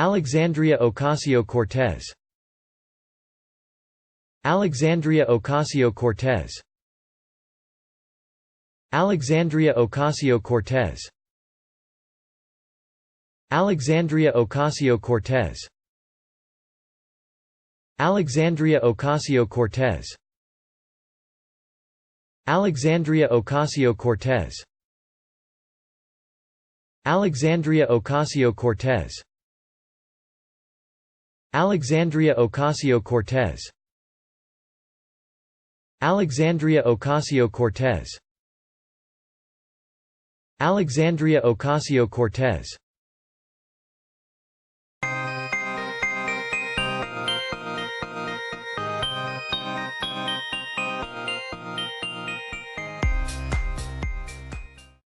Alexandria Ocasio Cortez. Alexandria Ocasio Cortez. Alexandria Ocasio Cortez. Alexandria Ocasio Cortez. Alexandria Ocasio Cortez. Alexandria Ocasio Cortez. Alexandria Ocasio Cortez. Alexandria Ocasio Cortez. Alexandria Ocasio Cortez. Alexandria Ocasio Cortez.